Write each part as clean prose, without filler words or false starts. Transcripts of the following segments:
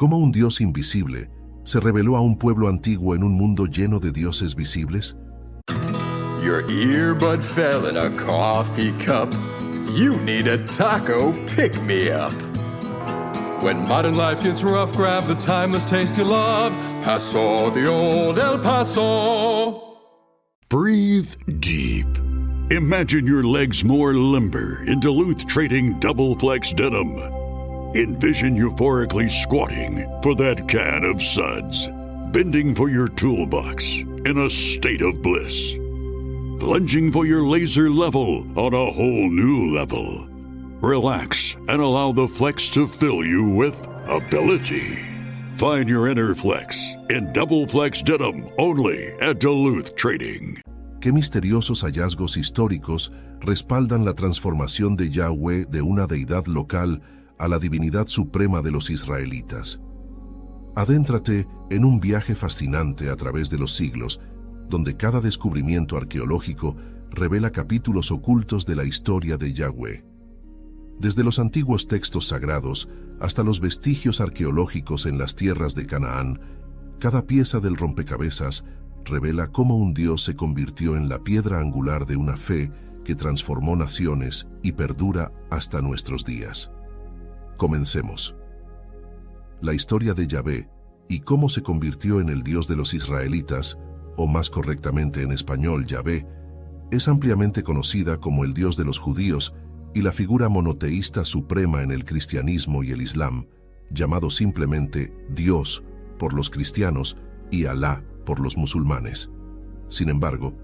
¿Cómo un Dios invisible se reveló a un pueblo antiguo en un mundo lleno de dioses visibles? Your earbud fell in a coffee cup. You need a taco pick-me-up. When modern life gets rough, grab the timeless taste you love. Paso, the old El Paso. Breathe deep. Imagine your legs more limber in Duluth Trading Double Flex Denim. Envision euphorically squatting for that can of suds, bending for your toolbox in a state of bliss, lunging for your laser level on a whole new level. Relax and allow the flex to fill you with ability. Find your inner flex in Double Flex Denim only at Duluth Trading. ¿Qué misteriosos hallazgos históricos respaldan la transformación de Yahweh de una deidad local a la divinidad suprema de los israelitas? Adéntrate en un viaje fascinante a través de los siglos, donde cada descubrimiento arqueológico revela capítulos ocultos de la historia de Yahweh. Desde los antiguos textos sagrados hasta los vestigios arqueológicos en las tierras de Canaán, cada pieza del rompecabezas revela cómo un Dios se convirtió en la piedra angular de una fe que transformó naciones y perdura hasta nuestros días. Comencemos. La historia de Yahvé y cómo se convirtió en el Dios de los israelitas, o más correctamente en español Yahvé, es ampliamente conocida como el Dios de los judíos y la figura monoteísta suprema en el cristianismo y el islam, llamado simplemente Dios por los cristianos y Alá por los musulmanes. Sin embargo,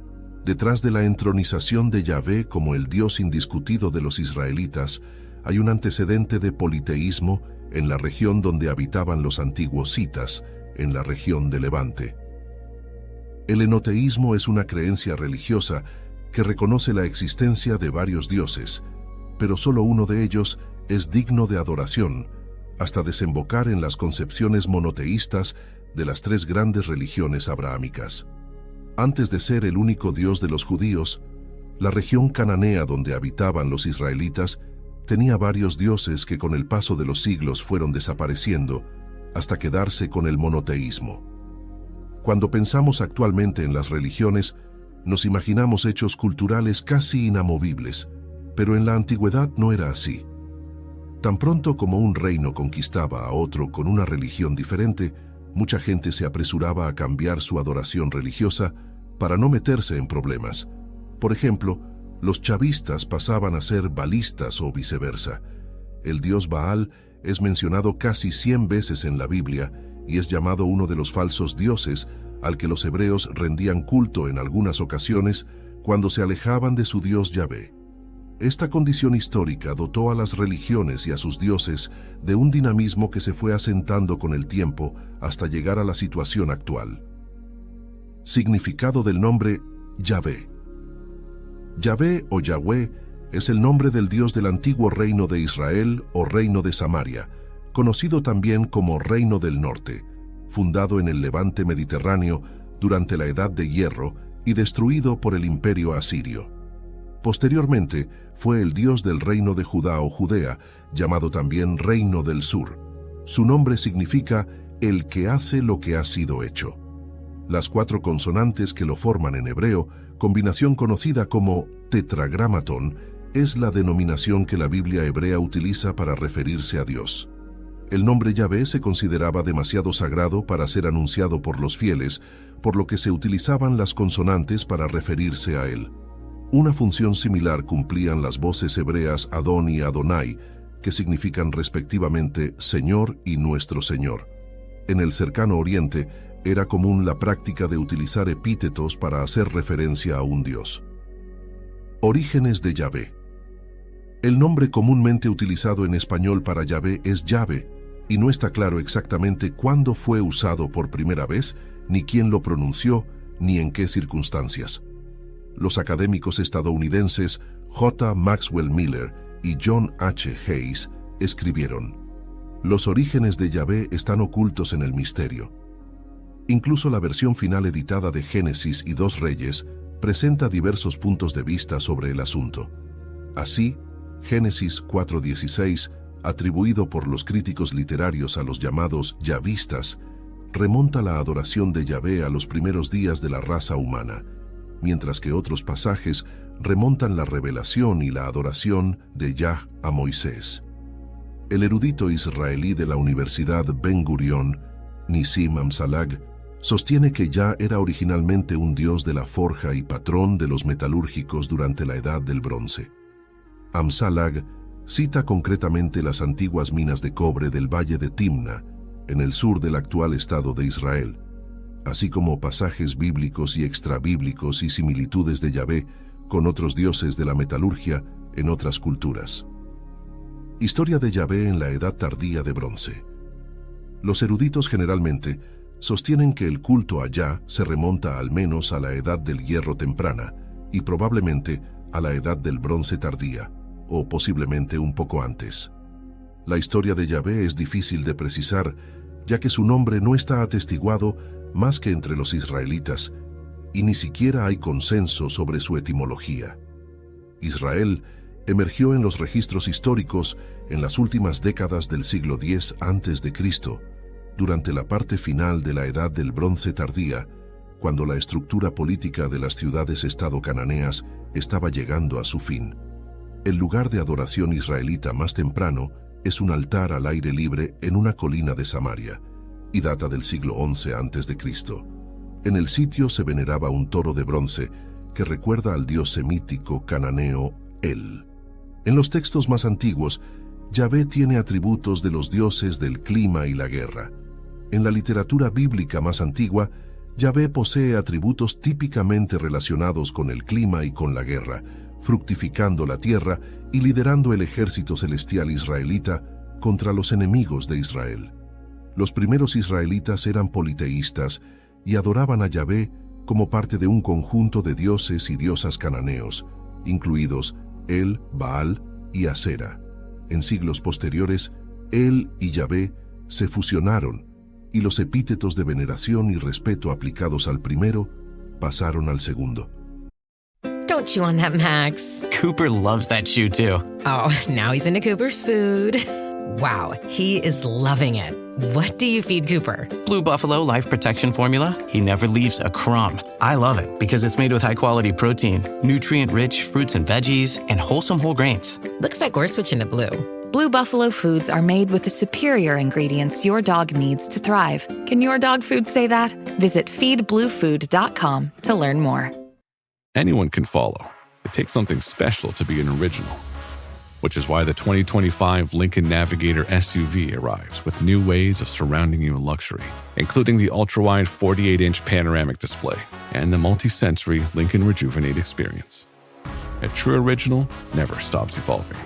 detrás de la entronización de Yahvé como el Dios indiscutido de los israelitas, hay un antecedente de politeísmo en la región donde habitaban los antiguos citas, en la región de Levante. El enoteísmo es una creencia religiosa que reconoce la existencia de varios dioses, pero solo uno de ellos es digno de adoración, hasta desembocar en las concepciones monoteístas de las tres grandes religiones abrahámicas. Antes de ser el único Dios de los judíos, la región cananea donde habitaban los israelitas tenía varios dioses que con el paso de los siglos fueron desapareciendo hasta quedarse con el monoteísmo. Cuando pensamos actualmente en las religiones, nos imaginamos hechos culturales casi inamovibles, pero en la antigüedad no era así. Tan pronto como un reino conquistaba a otro con una religión diferente, mucha gente se apresuraba a cambiar su adoración religiosa para no meterse en problemas. Por ejemplo, los chavistas pasaban a ser baalistas o viceversa. El dios Baal es mencionado casi 100 veces en la Biblia y es llamado uno de los falsos dioses al que los hebreos rendían culto en algunas ocasiones cuando se alejaban de su Dios Yahvé. Esta condición histórica dotó a las religiones y a sus dioses de un dinamismo que se fue asentando con el tiempo hasta llegar a la situación actual. Significado del nombre Yahvé. Yahvé o Yahweh es el nombre del Dios del antiguo reino de Israel o reino de Samaria, conocido también como Reino del Norte, fundado en el Levante Mediterráneo durante la Edad de Hierro y destruido por el Imperio Asirio. Posteriormente, fue el Dios del reino de Judá o Judea, llamado también Reino del Sur. Su nombre significa el que hace lo que ha sido hecho. Las 4 consonantes que lo forman en hebreo, combinación conocida como tetragramatón, es la denominación que la Biblia hebrea utiliza para referirse a Dios. El nombre Yahvé se consideraba demasiado sagrado para ser anunciado por los fieles, por lo que se utilizaban las consonantes para referirse a él. Una función similar cumplían las voces hebreas Adón y Adonai, que significan respectivamente Señor y Nuestro Señor. En el cercano Oriente era común la práctica de utilizar epítetos para hacer referencia a un dios. Orígenes de Yahvé. El nombre comúnmente utilizado en español para Yahvé es Yahvé, y no está claro exactamente cuándo fue usado por primera vez, ni quién lo pronunció, ni en qué circunstancias. Los académicos estadounidenses J. Maxwell Miller y John H. Hayes escribieron: los orígenes de Yahvé están ocultos en el misterio. Incluso la versión final editada de Génesis y 2 Reyes presenta diversos puntos de vista sobre el asunto. Así, Génesis 4:16 atribuido por los críticos literarios a los llamados yavistas, remonta la adoración de Yahvé a los primeros días de la raza humana, mientras que otros pasajes remontan la revelación y la adoración de Yah a Moisés. El erudito israelí de la Universidad Ben Gurión, Nissim Amsalag, sostiene que Yah era originalmente un dios de la forja y patrón de los metalúrgicos durante la Edad del Bronce. Amsalag cita concretamente las antiguas minas de cobre del valle de Timna, en el sur del actual Estado de Israel, así como pasajes bíblicos y extrabíblicos y similitudes de Yahvé con otros dioses de la metalurgia en otras culturas. Historia de Yahvé en la Edad Tardía de Bronce. Los eruditos generalmente sostienen que el culto a Yah se remonta al menos a la Edad del Hierro temprana y probablemente a la Edad del Bronce tardía, o posiblemente un poco antes. La historia de Yahvé es difícil de precisar, ya que su nombre no está atestiguado más que entre los israelitas, y ni siquiera hay consenso sobre su etimología. Israel emergió en los registros históricos en las últimas décadas del siglo X a.C., durante la parte final de la Edad del Bronce tardía, cuando la estructura política de las ciudades-estado cananeas estaba llegando a su fin. El lugar de adoración israelita más temprano es un altar al aire libre en una colina de Samaria, y data del siglo XI a.C. En el sitio se veneraba un toro de bronce que recuerda al dios semítico cananeo El. En los textos más antiguos, Yahvé tiene atributos de los dioses del clima y la guerra. En la literatura bíblica más antigua, Yahvé posee atributos típicamente relacionados con el clima y con la guerra, fructificando la tierra y liderando el ejército celestial israelita contra los enemigos de Israel. Los primeros israelitas eran politeístas y adoraban a Yahvé como parte de un conjunto de dioses y diosas cananeos, incluidos El, Baal y Asera. En siglos posteriores, El y Yahvé se fusionaron y los epítetos de veneración y respeto aplicados al primero pasaron al segundo. Don't chew on that, Max. Cooper loves that shoe too. Oh, now he's into Cooper's food. Wow, he is loving it. What do you feed Cooper? Blue Buffalo Life Protection Formula. He never leaves a crumb. I love it because it's made with high-quality protein, nutrient-rich fruits and veggies, and wholesome whole grains. Looks like we're switching to Blue. Blue Buffalo foods are made with the superior ingredients your dog needs to thrive. Can your dog food say that? Visit feedbluefood.com to learn more. Anyone can follow. It takes something special to be an original, which is why the 2025 Lincoln Navigator SUV arrives with new ways of surrounding you in luxury, including the ultra-wide 48-inch panoramic display and the multi-sensory Lincoln Rejuvenate experience. A true original never stops evolving.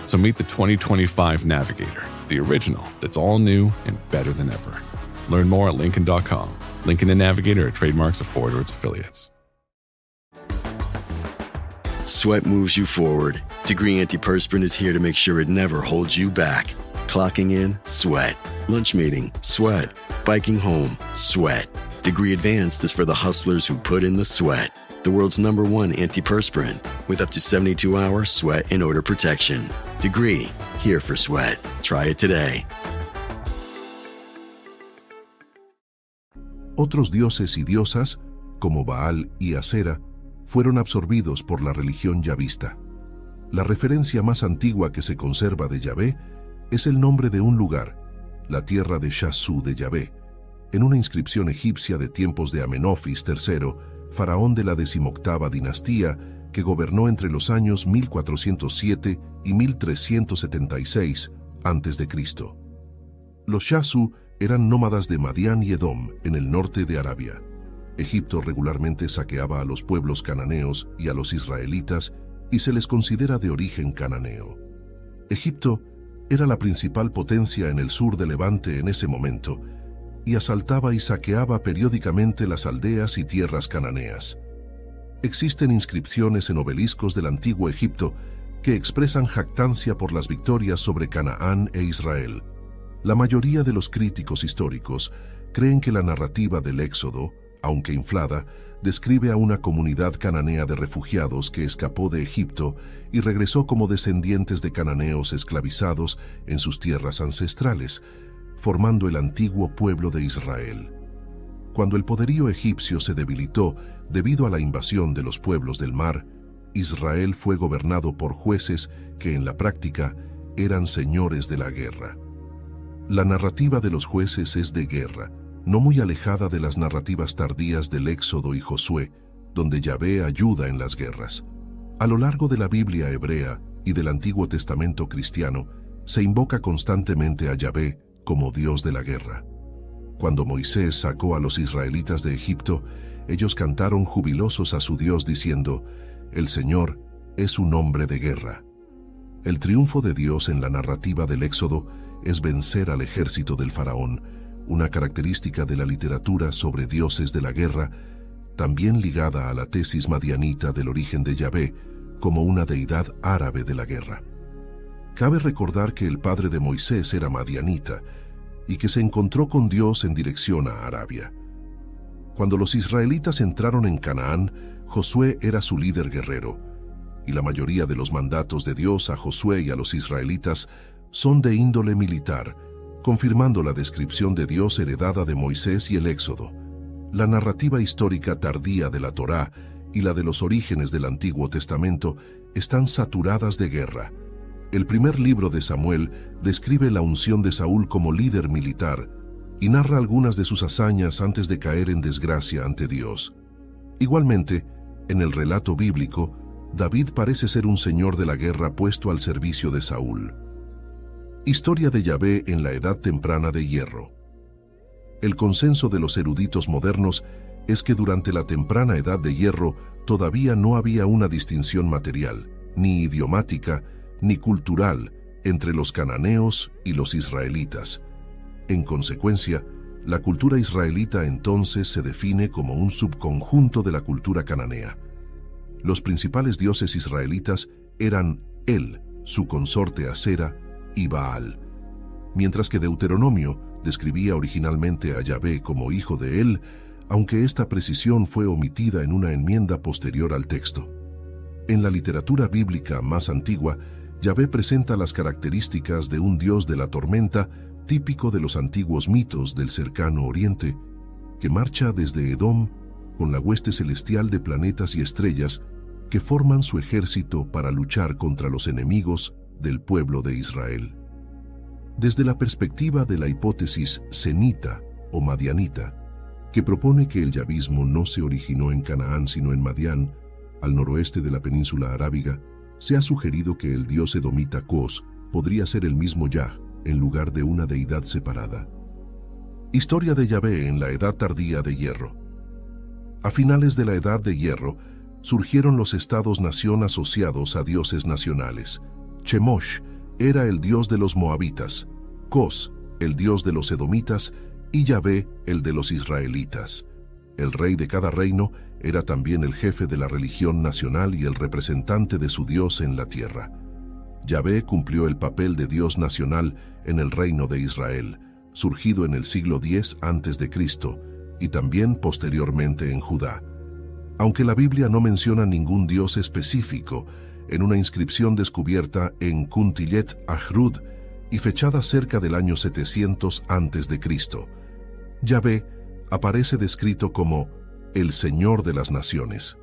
So meet the 2025 Navigator, the original that's all new and better than ever. Learn more at Lincoln.com. Lincoln and Navigator are trademarks of Ford or its affiliates. Sweat moves you forward. Degree Antiperspirant is here to make sure it never holds you back. Clocking in, sweat. Lunch meeting, sweat. Biking home, sweat. Degree Advanced is for the hustlers who put in the sweat. The world's #1 antiperspirant with up to 72-hour sweat and odor protection. Degree, here for sweat. Try it today. Otros dioses y diosas, como Baal y Asera, fueron absorbidos por la religión yavista. La referencia más antigua que se conserva de Yahvé es el nombre de un lugar, la tierra de Shasú de Yahvé, en una inscripción egipcia de tiempos de Amenofis III, faraón de la 18ª dinastía que gobernó entre los años 1407 y 1376 a.C. Los Shasú eran nómadas de Madián y Edom en el norte de Arabia. Egipto regularmente saqueaba a los pueblos cananeos y a los israelitas y se les considera de origen cananeo. Egipto era la principal potencia en el sur de Levante en ese momento y asaltaba y saqueaba periódicamente las aldeas y tierras cananeas. Existen inscripciones en obeliscos del antiguo Egipto que expresan jactancia por las victorias sobre Canaán e Israel. La mayoría de los críticos históricos creen que la narrativa del Éxodo, aunque inflada, describe a una comunidad cananea de refugiados que escapó de Egipto y regresó como descendientes de cananeos esclavizados en sus tierras ancestrales, formando el antiguo pueblo de Israel. Cuando el poderío egipcio se debilitó debido a la invasión de los pueblos del mar, Israel fue gobernado por jueces que en la práctica eran señores de la guerra. La narrativa de los jueces es de guerra, no muy alejada de las narrativas tardías del Éxodo y Josué, donde Yahvé ayuda en las guerras. A lo largo de la Biblia hebrea y del Antiguo Testamento cristiano, se invoca constantemente a Yahvé como Dios de la guerra. Cuando Moisés sacó a los israelitas de Egipto, ellos cantaron jubilosos a su Dios diciendo: «El Señor es un hombre de guerra». El triunfo de Dios en la narrativa del Éxodo es vencer al ejército del faraón, una característica de la literatura sobre dioses de la guerra, también ligada a la tesis madianita del origen de Yahvé como una deidad árabe de la guerra. Cabe recordar que el padre de Moisés era madianita y que se encontró con Dios en dirección a Arabia. Cuando los israelitas entraron en Canaán, Josué era su líder guerrero, y la mayoría de los mandatos de Dios a Josué y a los israelitas son de índole militar, confirmando la descripción de Dios heredada de Moisés y el Éxodo. La narrativa histórica tardía de la Torá y la de los orígenes del Antiguo Testamento están saturadas de guerra. El primer libro de Samuel describe la unción de Saúl como líder militar y narra algunas de sus hazañas antes de caer en desgracia ante Dios. Igualmente, en el relato bíblico, David parece ser un señor de la guerra puesto al servicio de Saúl. Historia de Yahvé en la Edad Temprana de Hierro. El consenso de los eruditos modernos es que durante la temprana Edad de Hierro todavía no había una distinción material, ni idiomática, ni cultural entre los cananeos y los israelitas. En consecuencia, la cultura israelita entonces se define como un subconjunto de la cultura cananea. Los principales dioses israelitas eran El, su consorte Asera, y Baal, mientras que Deuteronomio describía originalmente a Yahvé como hijo de él, aunque esta precisión fue omitida en una enmienda posterior al texto. En la literatura bíblica más antigua, Yahvé presenta las características de un dios de la tormenta típico de los antiguos mitos del cercano oriente, que marcha desde Edom con la hueste celestial de planetas y estrellas que forman su ejército para luchar contra los enemigos del pueblo de Israel. Desde la perspectiva de la hipótesis semita o madianita, que propone que el yavismo no se originó en Canaán sino en Madián, al noroeste de la península arábiga, se ha sugerido que el dios edomita Cos podría ser el mismo Yah, en lugar de una deidad separada. Historia de Yahvé en la Edad Tardía de Hierro. A finales de la Edad de Hierro, surgieron los estados-nación asociados a dioses nacionales. Chemosh era el dios de los moabitas, Cos, el dios de los edomitas, y Yahvé, el de los israelitas. El rey de cada reino era también el jefe de la religión nacional y el representante de su dios en la tierra. Yahvé cumplió el papel de dios nacional en el reino de Israel, surgido en el siglo X a.C., y también posteriormente en Judá. Aunque la Biblia no menciona ningún dios específico, en una inscripción descubierta en Kuntillet Ahrud y fechada cerca del año 700 a.C., Yahvé aparece descrito como el Señor de las Naciones.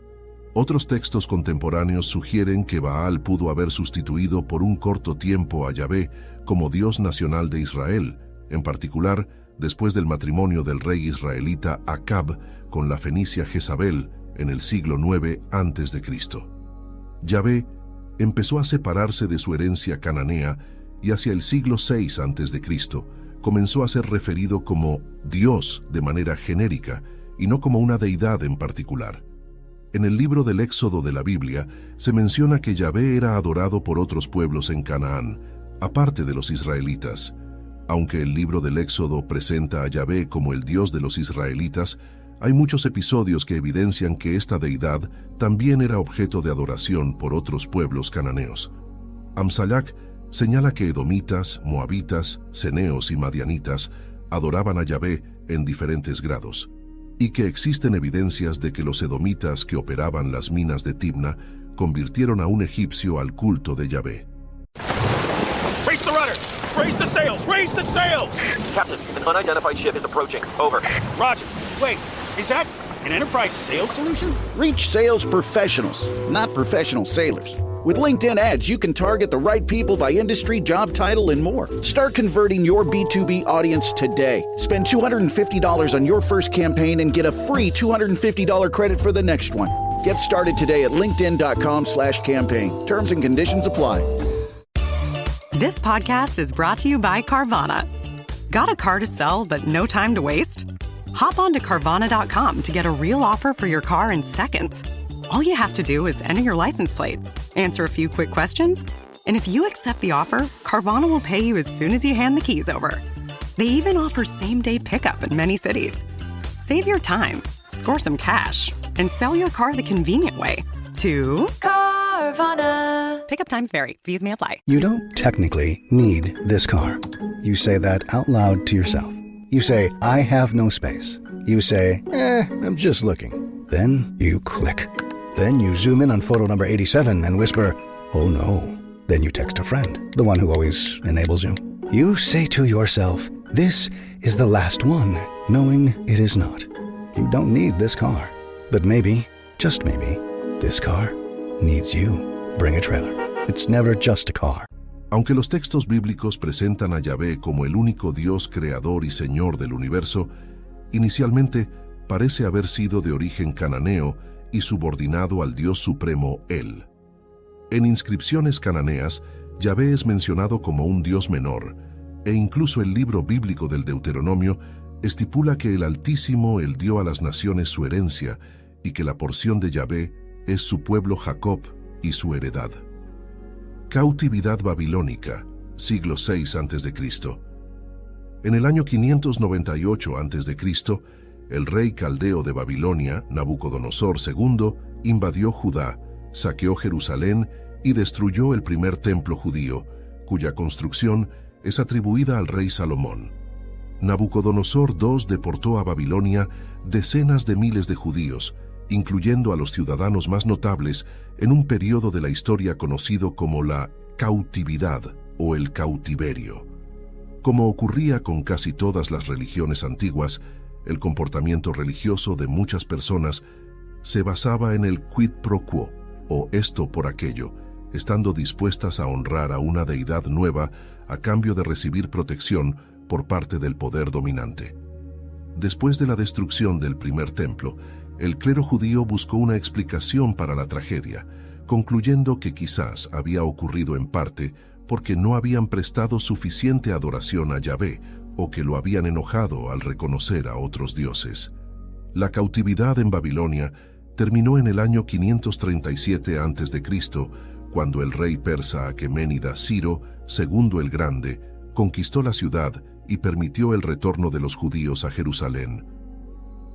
Otros textos contemporáneos sugieren que Baal pudo haber sustituido por un corto tiempo a Yahvé como Dios nacional de Israel, en particular después del matrimonio del rey israelita Acab con la fenicia Jezabel en el siglo IX a.C. Yahvé empezó a separarse de su herencia cananea y hacia el siglo VI a.C. comenzó a ser referido como Dios de manera genérica y no como una deidad en particular. En el libro del Éxodo de la Biblia se menciona que Yahvé era adorado por otros pueblos en Canaán, aparte de los israelitas. Aunque el libro del Éxodo presenta a Yahvé como el Dios de los israelitas, hay muchos episodios que evidencian que esta deidad también era objeto de adoración por otros pueblos cananeos. Amsalak señala que edomitas, moabitas, ceneos y madianitas adoraban a Yahvé en diferentes grados. y que existen evidencias de que los edomitas que operaban las minas de Timna convirtieron a un egipcio al culto de Yahvé. Raise the rudders! Raise the sails! Raise the sails! Captain, an unidentified ship is approaching. Over. Roger. Wait, is that an Enterprise sales solution? Reach sales professionals, not professional sailors. With LinkedIn ads, you can target the right people by industry, job title, and more. Start converting your B2B audience today. Spend $250 on your first campaign and get a free $250 credit for the next one. Get started today at linkedin.com/campaign. Terms and conditions apply. This podcast is brought to you by Carvana. Got a car to sell but no time to waste? Hop on to Carvana.com to get a real offer for your car in seconds. All you have to do is enter your license plate, answer a few quick questions, and if you accept the offer, Carvana will pay you as soon as you hand the keys over. They even offer same-day pickup in many cities. Save your time, score some cash, and sell your car the convenient way to Carvana. Pickup times vary. Fees may apply. You don't technically need this car. You say that out loud to yourself. You say, I have no space. You say, I'm just looking. Then you click. Then you zoom in on photo number 87 and whisper, oh no. Then you text a friend, the one who always enables you. You say to yourself, this is the last one, knowing it is not. You don't need this car. But maybe, just maybe, this car needs you. Bring a trailer. It's never just a car. Aunque los textos bíblicos presentan a Yahvé como el único Dios creador y Señor del universo, inicialmente parece haber sido de origen cananeo y subordinado al Dios supremo El. En inscripciones cananeas, Yahvé es mencionado como un Dios menor, e incluso el libro bíblico del Deuteronomio estipula que el Altísimo él dio a las naciones su herencia y que la porción de Yahvé es su pueblo Jacob y su heredad. Cautividad babilónica, siglo VI a.C. En el año 598 a.C., el rey caldeo de Babilonia, Nabucodonosor II, invadió Judá, saqueó Jerusalén y destruyó el primer templo judío, cuya construcción es atribuida al rey Salomón. Nabucodonosor II deportó a Babilonia decenas de miles de judíos, incluyendo a los ciudadanos más notables en un periodo de la historia conocido como la cautividad o el cautiverio. Como ocurría con casi todas las religiones antiguas, el comportamiento religioso de muchas personas se basaba en el quid pro quo, o esto por aquello, estando dispuestas a honrar a una deidad nueva a cambio de recibir protección por parte del poder dominante. Después de la destrucción del primer templo, el clero judío buscó una explicación para la tragedia, concluyendo que quizás había ocurrido en parte porque no habían prestado suficiente adoración a Yahvé o que lo habían enojado al reconocer a otros dioses. La cautividad en Babilonia terminó en el año 537 a.C., cuando el rey persa aqueménida Ciro II el Grande conquistó la ciudad y permitió el retorno de los judíos a Jerusalén.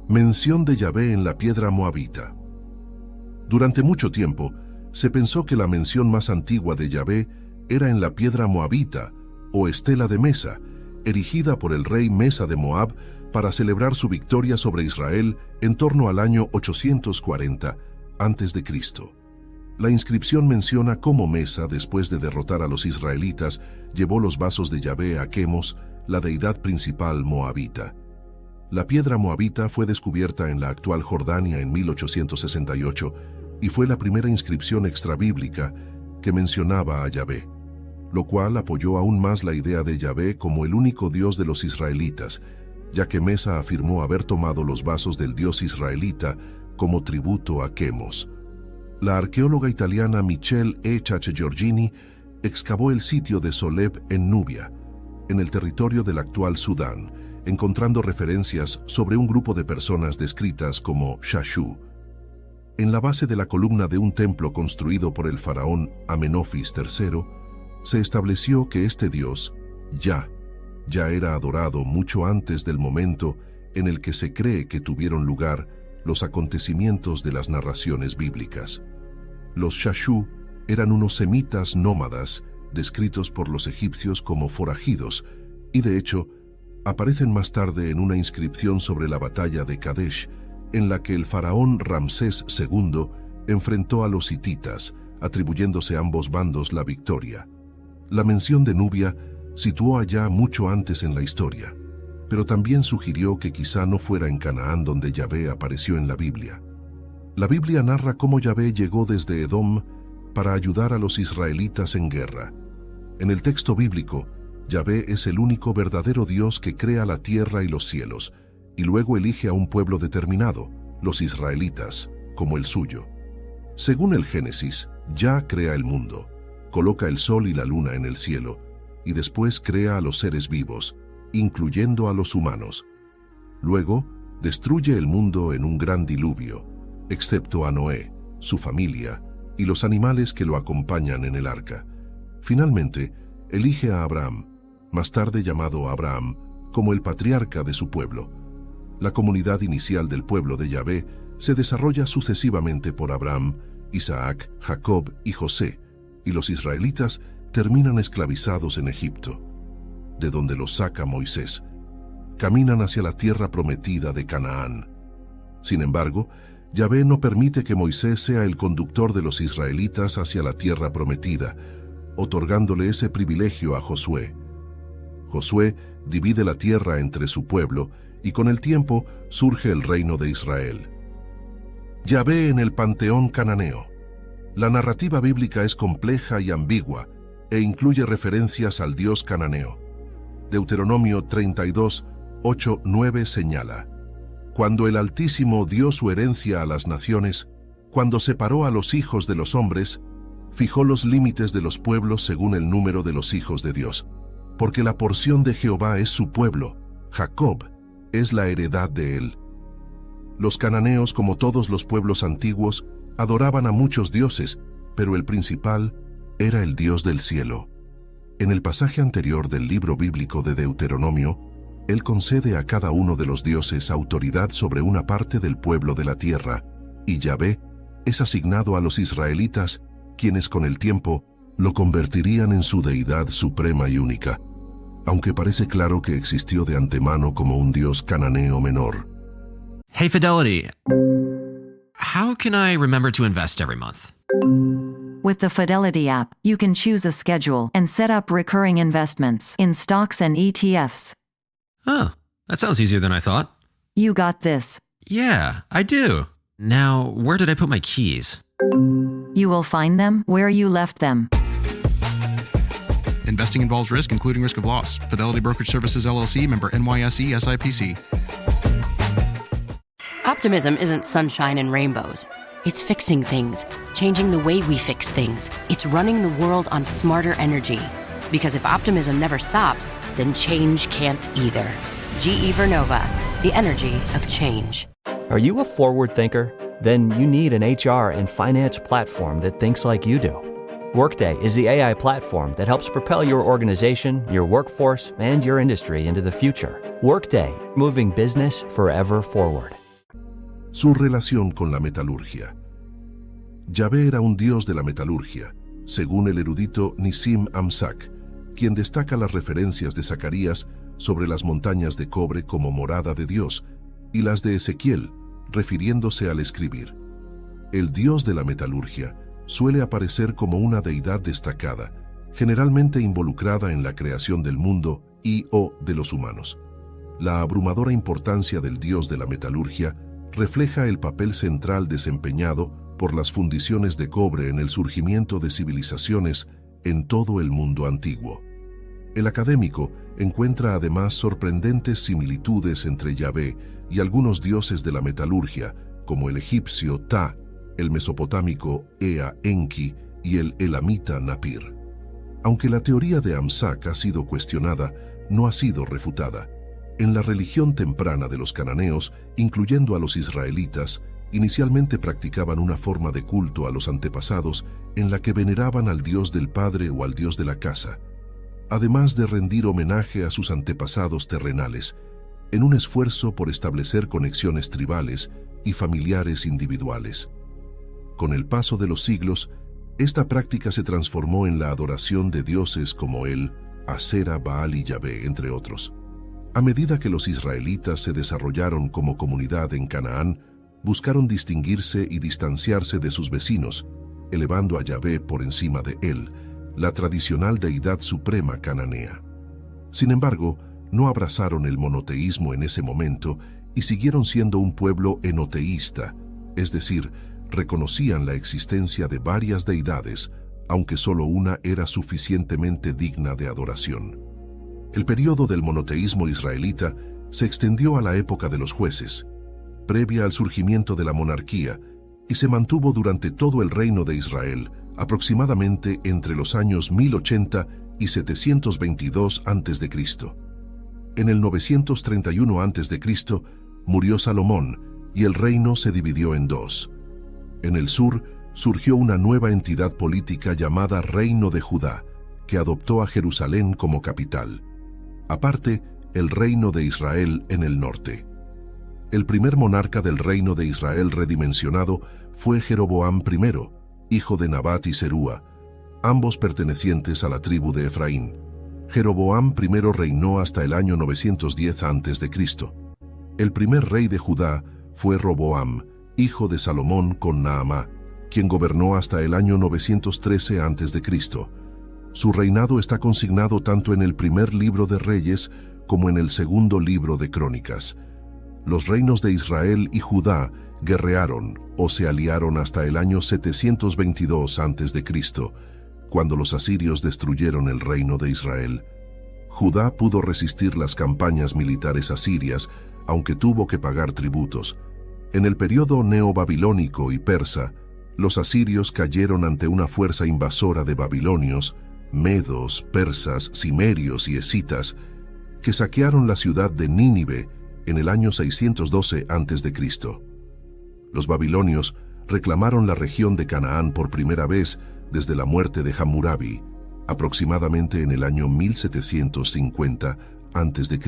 Mención de Yahvé en la piedra moabita. Durante mucho tiempo, se pensó que la mención más antigua de Yahvé era en la piedra moabita, o estela de Mesa, erigida por el rey Mesa de Moab para celebrar su victoria sobre Israel en torno al año 840 a.C. La inscripción menciona cómo Mesa, después de derrotar a los israelitas, llevó los vasos de Yahvé a Quemos, la deidad principal moabita. La piedra moabita fue descubierta en la actual Jordania en 1868 y fue la primera inscripción extrabíblica que mencionaba a Yahvé, lo cual apoyó aún más la idea de Yahvé como el único Dios de los israelitas, ya que Mesa afirmó haber tomado los vasos del Dios israelita como tributo a Quemos. La arqueóloga italiana Michelle E. Ciacciagiorgini excavó el sitio de Soleb en Nubia, en el territorio del actual Sudán, encontrando referencias sobre un grupo de personas descritas como Shashu. En la base de la columna de un templo construido por el faraón Amenofis III, se estableció que este dios, ya era adorado mucho antes del momento en el que se cree que tuvieron lugar los acontecimientos de las narraciones bíblicas. Los Shashu eran unos semitas nómadas descritos por los egipcios como forajidos y de hecho aparecen más tarde en una inscripción sobre la batalla de Kadesh en la que el faraón Ramsés II enfrentó a los hititas, atribuyéndose a ambos bandos la victoria. La mención de Nubia situó allá mucho antes en la historia, pero también sugirió que quizá no fuera en Canaán donde Yahvé apareció en la Biblia. La Biblia narra cómo Yahvé llegó desde Edom para ayudar a los israelitas en guerra. En el texto bíblico, Yahvé es el único verdadero Dios que crea la tierra y los cielos, y luego elige a un pueblo determinado, los israelitas, como el suyo. Según el Génesis, Yah crea el mundo, coloca el sol y la luna en el cielo, y después crea a los seres vivos, incluyendo a los humanos. Luego, destruye el mundo en un gran diluvio, excepto a Noé, su familia y los animales que lo acompañan en el arca. Finalmente, elige a Abraham, más tarde llamado Abraham, como el patriarca de su pueblo. La comunidad inicial del pueblo de Yahvé se desarrolla sucesivamente por Abraham, Isaac, Jacob y José, y los israelitas terminan esclavizados en Egipto, de donde los saca Moisés. Caminan hacia la tierra prometida de Canaán. Sin embargo, Yahvé no permite que Moisés sea el conductor de los israelitas hacia la tierra prometida, otorgándole ese privilegio a Josué. Josué divide la tierra entre su pueblo y con el tiempo surge el reino de Israel. Yahvé en el panteón cananeo. La narrativa bíblica es compleja y ambigua e incluye referencias al dios cananeo. Deuteronomio 32, 8, 9 señala: cuando el Altísimo dio su herencia a las naciones, cuando separó a los hijos de los hombres, fijó los límites de los pueblos según el número de los hijos de Dios. Porque la porción de Jehová es su pueblo, Jacob es la heredad de él. Los cananeos, como todos los pueblos antiguos, adoraban a muchos dioses, pero el principal era el Dios del cielo. En el pasaje anterior del libro bíblico de Deuteronomio, él concede a cada uno de los dioses autoridad sobre una parte del pueblo de la tierra, y Yahvé es asignado a los israelitas, quienes con el tiempo lo convertirían en su deidad suprema y única, aunque parece claro que existió de antemano como un dios cananeo menor. Hey Fidelity, how can I remember to invest every month? With the Fidelity app, you can choose a schedule and set up recurring investments in stocks and ETFs. Oh, that sounds easier than I thought. You got this. Yeah, I do. Now, where did I put my keys? You will find them where you left them. Investing involves risk, including risk of loss. Fidelity Brokerage Services, LLC, member NYSE, SIPC. Optimism isn't sunshine and rainbows. It's fixing things, changing the way we fix things. It's running the world on smarter energy. Because if optimism never stops, then change can't either. GE Vernova, the energy of change. Are you a forward thinker? Then you need an HR and finance platform that thinks like you do. Workday is the AI platform that helps propel your organization, your workforce, and your industry into the future. Workday, moving business forever forward. Su relación con la metalurgia. Yahvé era un dios de la metalurgia, según el erudito Nissim Amsak, quien destaca las referencias de Zacarías sobre las montañas de cobre como morada de Dios, y las de Ezequiel, refiriéndose al escribir. El dios de la metalurgia suele aparecer como una deidad destacada, generalmente involucrada en la creación del mundo y o de los humanos. La abrumadora importancia del dios de la metalurgia refleja el papel central desempeñado por las fundiciones de cobre en el surgimiento de civilizaciones en todo el mundo antiguo. El académico encuentra además sorprendentes similitudes entre Yahvé y algunos dioses de la metalurgia, como el egipcio Ta, el mesopotámico Ea Enki y el elamita Napir. Aunque la teoría de Amsak ha sido cuestionada, no ha sido refutada. En la religión temprana de los cananeos, incluyendo a los israelitas, inicialmente practicaban una forma de culto a los antepasados en la que veneraban al dios del padre o al dios de la casa, además de rendir homenaje a sus antepasados terrenales, en un esfuerzo por establecer conexiones tribales y familiares individuales. Con el paso de los siglos, esta práctica se transformó en la adoración de dioses como El, Asera, Baal y Yahvé, entre otros. A medida que los israelitas se desarrollaron como comunidad en Canaán, buscaron distinguirse y distanciarse de sus vecinos, elevando a Yahvé por encima de él, la tradicional deidad suprema cananea. Sin embargo, no abrazaron el monoteísmo en ese momento y siguieron siendo un pueblo enoteísta, es decir, reconocían la existencia de varias deidades, aunque solo una era suficientemente digna de adoración. El período del monoteísmo israelita se extendió a la época de los jueces, previa al surgimiento de la monarquía, y se mantuvo durante todo el reino de Israel, aproximadamente entre los años 1080 y 722 a.C. En el 931 a.C. murió Salomón y el reino se dividió en dos. En el sur surgió una nueva entidad política llamada Reino de Judá, que adoptó a Jerusalén como capital. Aparte, el Reino de Israel en el norte. El primer monarca del Reino de Israel redimensionado fue Jeroboam I, hijo de Nabat y Serúa, ambos pertenecientes a la tribu de Efraín. Jeroboam I reinó hasta el año 910 a.C. El primer rey de Judá fue Roboam, hijo de Salomón con Naamá, quien gobernó hasta el año 913 a.C. Su reinado está consignado tanto en el primer libro de Reyes como en el segundo libro de Crónicas. Los reinos de Israel y Judá guerrearon o se aliaron hasta el año 722 a.C., cuando los asirios destruyeron el reino de Israel. Judá pudo resistir las campañas militares asirias, aunque tuvo que pagar tributos. En el período neobabilónico y persa, los asirios cayeron ante una fuerza invasora de babilonios, medos, persas, cimerios y escitas, que saquearon la ciudad de Nínive en el año 612 a.C. Los babilonios reclamaron la región de Canaán por primera vez desde la muerte de Hammurabi, aproximadamente en el año 1750 a.C.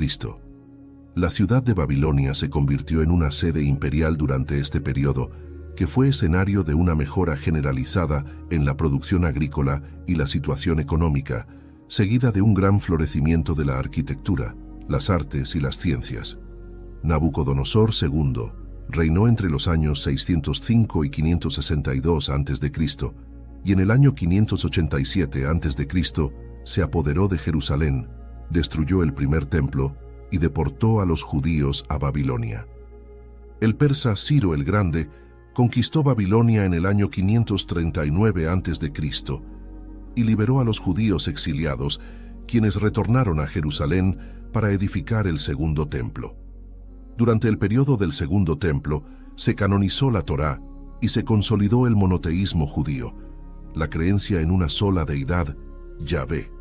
La ciudad de Babilonia se convirtió en una sede imperial durante este periodo, que fue escenario de una mejora generalizada en la producción agrícola y la situación económica, seguida de un gran florecimiento de la arquitectura, las artes y las ciencias. Nabucodonosor II reinó entre los años 605 y 562 a.C., y en el año 587 a.C. se apoderó de Jerusalén, destruyó el primer templo y deportó a los judíos a Babilonia. El persa Ciro el Grande conquistó Babilonia en el año 539 a.C. y liberó a los judíos exiliados, quienes retornaron a Jerusalén para edificar el segundo templo. Durante el periodo del Segundo Templo, se canonizó la Torá y se consolidó el monoteísmo judío, la creencia en una sola deidad, Yahvé.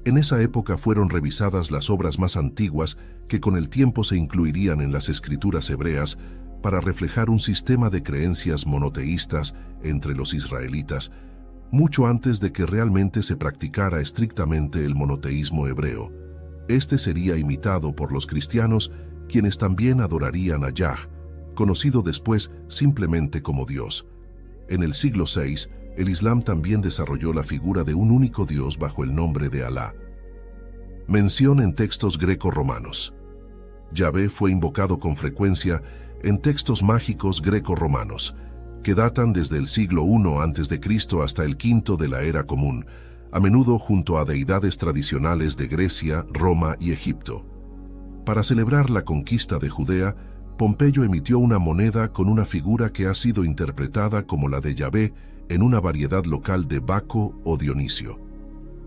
En esa época fueron revisadas las obras más antiguas que con el tiempo se incluirían en las escrituras hebreas para reflejar un sistema de creencias monoteístas entre los israelitas, mucho antes de que realmente se practicara estrictamente el monoteísmo hebreo. Este sería imitado por los cristianos, quienes también adorarían a Yah, conocido después simplemente como Dios. En el siglo VI, el Islam también desarrolló la figura de un único Dios bajo el nombre de Alá. Mención en textos greco-romanos. Yahvé fue invocado con frecuencia en textos mágicos greco-romanos, que datan desde el siglo I a.C. hasta el V de la Era Común, a menudo junto a deidades tradicionales de Grecia, Roma y Egipto. Para celebrar la conquista de Judea, Pompeyo emitió una moneda con una figura que ha sido interpretada como la de Yahvé en una variedad local de Baco o Dionisio.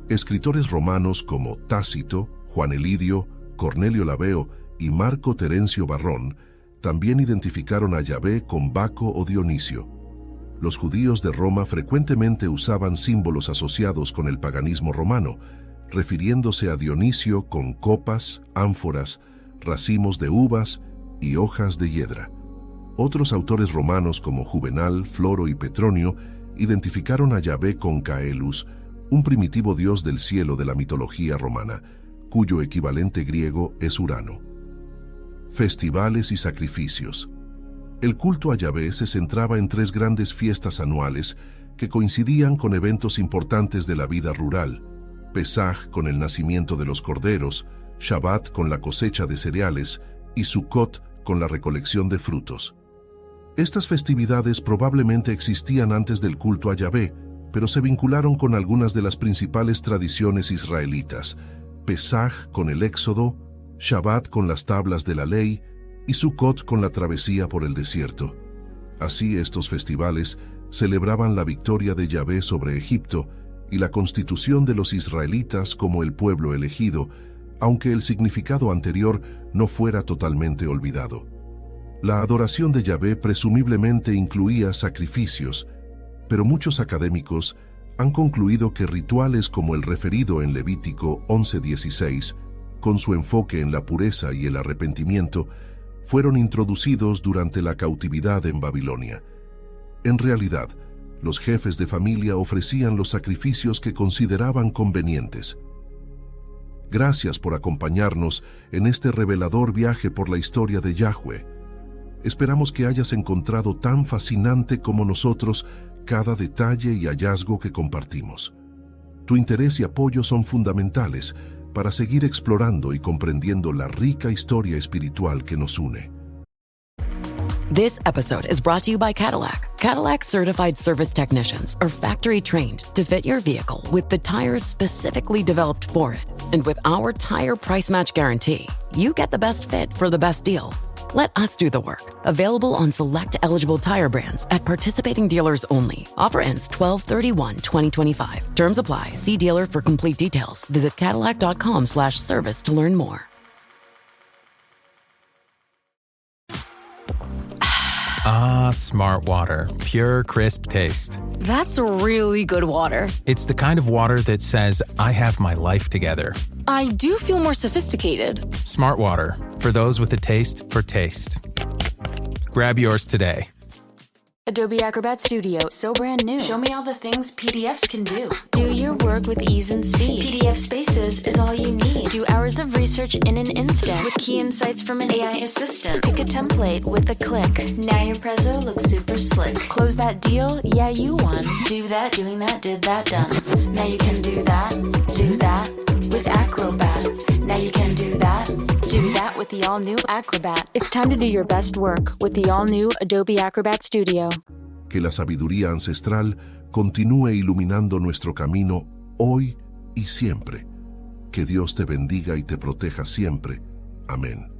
Escritores romanos como Tácito, Juan Elidio, Cornelio Labeo y Marco Terencio Varrón también identificaron a Yahvé con Baco o Dionisio. Los judíos de Roma frecuentemente usaban símbolos asociados con el paganismo romano, refiriéndose a Dionisio con copas, ánforas, racimos de uvas y hojas de hiedra. Otros autores romanos como Juvenal, Floro y Petronio identificaron a Yahvé con Caelus, un primitivo dios del cielo de la mitología romana, cuyo equivalente griego es Urano. Festivales y sacrificios. El culto a Yahvé se centraba en 3 grandes fiestas anuales que coincidían con eventos importantes de la vida rural: Pesaj con el nacimiento de los corderos, Shabbat con la cosecha de cereales y Sukkot con la recolección de frutos. Estas festividades probablemente existían antes del culto a Yahvé, pero se vincularon con algunas de las principales tradiciones israelitas: Pesaj con el Éxodo, Shabbat con las tablas de la ley y Sukkot con la travesía por el desierto. Así, estos festivales celebraban la victoria de Yahvé sobre Egipto y la constitución de los israelitas como el pueblo elegido, aunque el significado anterior no fuera totalmente olvidado. La adoración de Yahvé presumiblemente incluía sacrificios, pero muchos académicos han concluido que rituales como el referido en Levítico 11:16, con su enfoque en la pureza y el arrepentimiento, fueron introducidos durante la cautividad en Babilonia. En realidad, los jefes de familia ofrecían los sacrificios que consideraban convenientes. Gracias por acompañarnos en este revelador viaje por la historia de Yahweh. Esperamos que hayas encontrado tan fascinante como nosotros cada detalle y hallazgo que compartimos. Tu interés y apoyo son fundamentales para seguir explorando y comprendiendo la rica historia espiritual que nos une. This episode is brought to you by Cadillac. Cadillac certified service technicians are factory trained to fit your vehicle with the tires specifically developed for it. And with our tire price match guarantee, you get the best fit for the best deal. Let us do the work. Available on select eligible tire brands at participating dealers only. Offer ends 12/31/2025. Terms apply. See dealer for complete details. Visit Cadillac.com/service to learn more. Ah, Smart Water. Pure, crisp taste. That's really good water. It's the kind of water that says, I have my life together. I do feel more sophisticated. Smart Water. For those with a taste for taste. Grab yours today. Adobe Acrobat Studio, so brand new. Show me all the things PDFs can do. Do your work with ease and speed. PDF Spaces is all you need. Do hours of research in an instant with key insights from an AI assistant. Pick a template with a click. Now your prezzo looks super slick. Close that deal? Yeah, you won. Do that, doing that, did that, done. Now you can do that with Acrobat. Now you can do that with the all-new Acrobat. It's time to do your best work with the all-new Adobe Acrobat Studio. Que la sabiduría ancestral continúe iluminando nuestro camino hoy y siempre. Que Dios te bendiga y te proteja siempre. Amén.